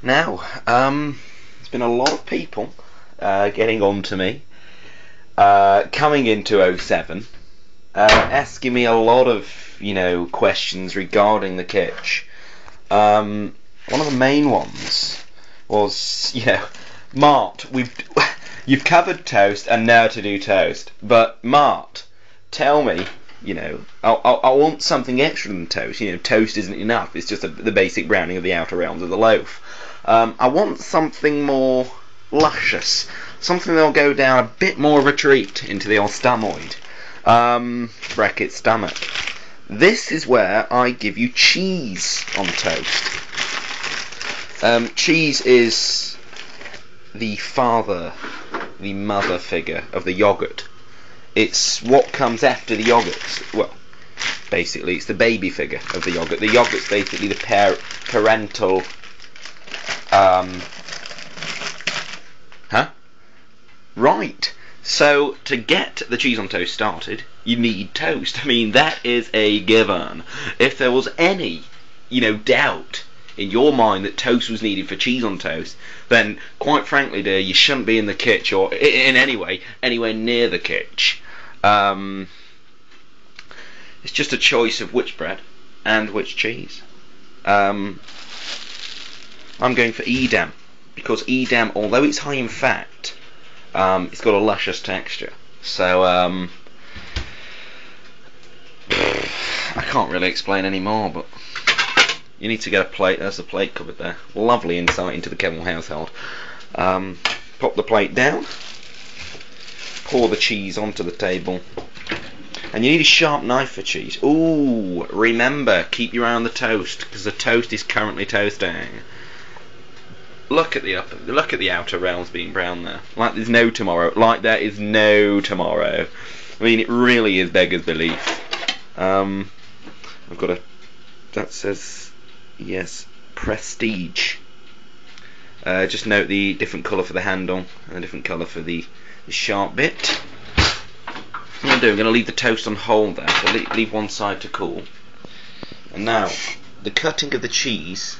Now, there's been a lot of people getting on to me coming into '07, asking me a lot of questions regarding the kitch. One of the main ones was Mart, you've covered toast and now to do toast, but Mart, tell me. I want something extra than toast. Toast isn't enough. It's just the basic browning of the outer realms of the loaf. I want something more luscious, something that'll go down a bit more of a treat into the old stamoid, bracket stomach. This is where I give you cheese on toast. Cheese is the mother figure of the yogurt. It's what comes after the yogurt. Well, basically, it's the baby figure of the yogurt. The yogurt's basically the parental. Right. So to get the cheese on toast started, you need toast. I mean, that is a given. If there was any, doubt in your mind that toast was needed for cheese on toast, then quite frankly, dear, you shouldn't be in the kitch or in any way anywhere near the kitch. It's just a choice of which bread and which cheese. I'm going for Edam because Edam, although it's high in fat, it's got a luscious texture. So I can't really explain any more, but you need to get a plate. There's a plate covered there. Lovely insight into the Kevil household. Pop the plate down, pour the cheese onto the table, and you need a sharp knife for cheese. Ooh, remember, keep your eye on the toast because the toast is currently toasting. Look at the outer realms being brown there. Like there's no tomorrow. Like there is no tomorrow. I mean, it really is beggars belief. I've got that says yes, Prestige. Just note the different colour for the handle and a different colour for the sharp bit. What I'm going to do, I'm going to leave the toast on hold there, so leave one side to cool. And now, the cutting of the cheese,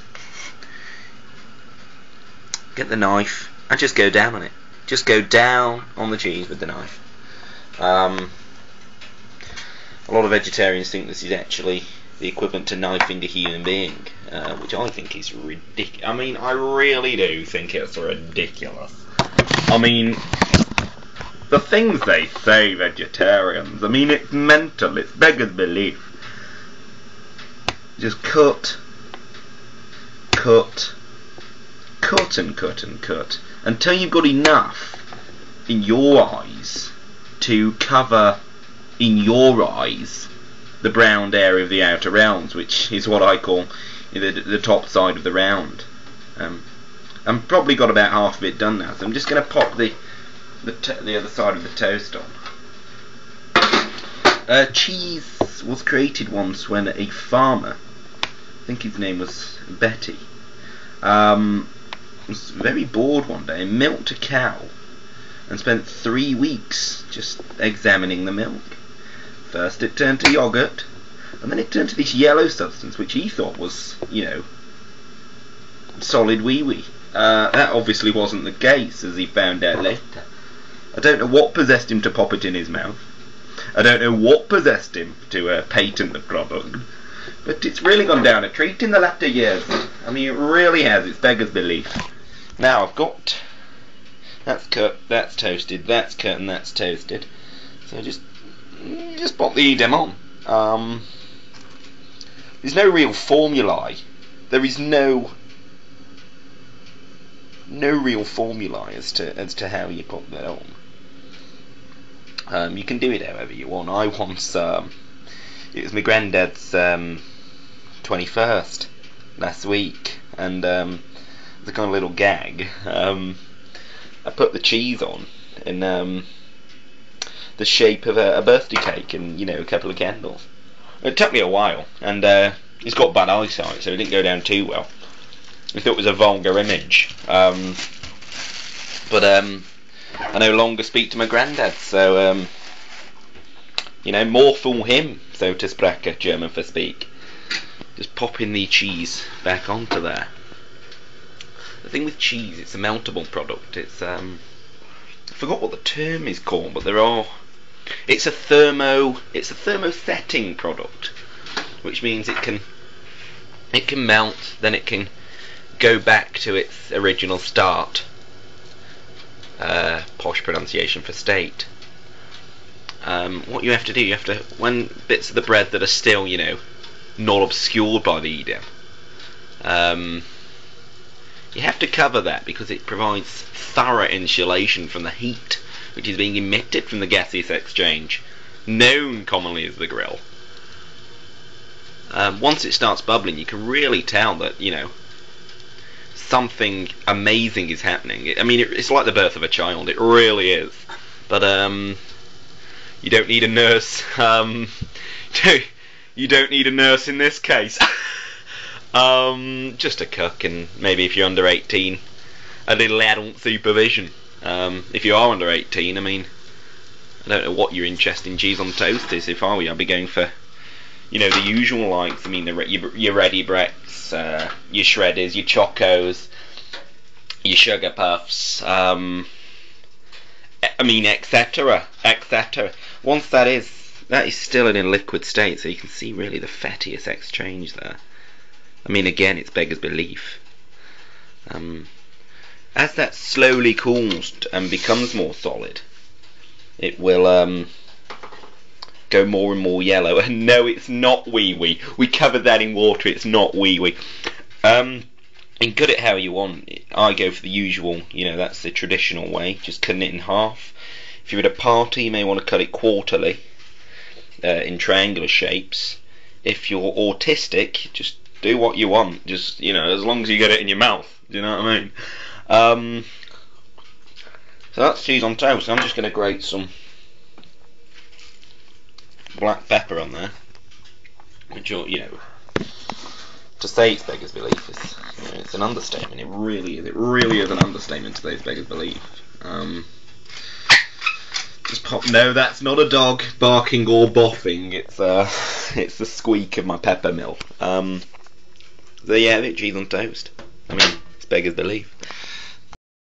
get the knife and just go down on it. Just go down on the cheese with the knife. A lot of vegetarians think this is actually the equivalent to knifing a human being, which I think is ridiculous. I mean, I really do think it's ridiculous. I mean, the things they say, vegetarians, I mean, it's mental, it's beggars belief. Just cut and cut until you've got enough in your eyes to cover in your eyes the browned area of the outer rounds, which is what I call the top side of the round. I've probably got about half of it done now, so I'm just going to pop the other side of the toast on. Cheese was created once when a farmer, I think his name was Betty, was very bored one day and milked a cow and spent 3 weeks just examining the milk. First it turned to yogurt, and then it turned to this yellow substance which he thought was, solid wee-wee. That obviously wasn't the case, as he found out later. I don't know what possessed him to pop it in his mouth. I don't know what possessed him to patent the product. But it's really gone down a treat in the latter years. I mean, it really has. It's beggars belief. Now I've got... That's cut, that's toasted, that's cut, and that's toasted. So just pop the Edam on. There's no real formulae. There is no real formulae as to how you put that on. You can do it however you want. I once it was my granddad's 21st last week, and the kind of little gag. I put the cheese on in the shape of a birthday cake and a couple of candles. It took me a while, and he's got bad eyesight, so it didn't go down too well. I thought it was a vulgar image, but I no longer speak to my granddad, so more fool him, so to spreche, German for speak. Just popping the cheese back onto there. the thing with cheese, it's a meltable product. It's I forgot what the term is called, but it's a thermosetting product, which means it can melt, then it can go back to its original start. Posh pronunciation for state. What you have to do, when bits of the bread that are still, not obscured by the EDM, you have to cover that because it provides thorough insulation from the heat which is being emitted from the gaseous exchange, known commonly as the grill. Once it starts bubbling, you can really tell that, something amazing is happening. It's like the birth of a child. It really is. But you don't need a nurse. You don't need a nurse in this case. Just a cook, and maybe if you're under 18, a little adult supervision. If you are under 18, I don't know what your interest in cheese on toast is. If I were you, I'd be going for, the usual likes. Your Ready Brett's, your Shredders, your Chocos, your Sugar Puffs, etc. Once that is still in a liquid state, so you can see really the fattiest exchange there. Again, it's beggars belief. As that slowly cools and becomes more solid, it will go more and more yellow. And no, it's not wee-wee. We covered that in water. It's not wee-wee. And cut it how you want. I go for the usual, that's the traditional way, just cutting it in half. If you're at a party, you may want to cut it quarterly, in triangular shapes. If you're autistic, just do what you want. Just, as long as you get it in your mouth. Do you know what I mean? So that's cheese on toast. I'm just going to grate some black pepper on there, which, to say it's beggars belief is, it's an understatement. It really is. It really is an understatement to say it's beggars belief. Just pop. No, that's not a dog barking or boffing. It's the squeak of my pepper mill. So yeah, a bit cheese on toast. It's beggars belief.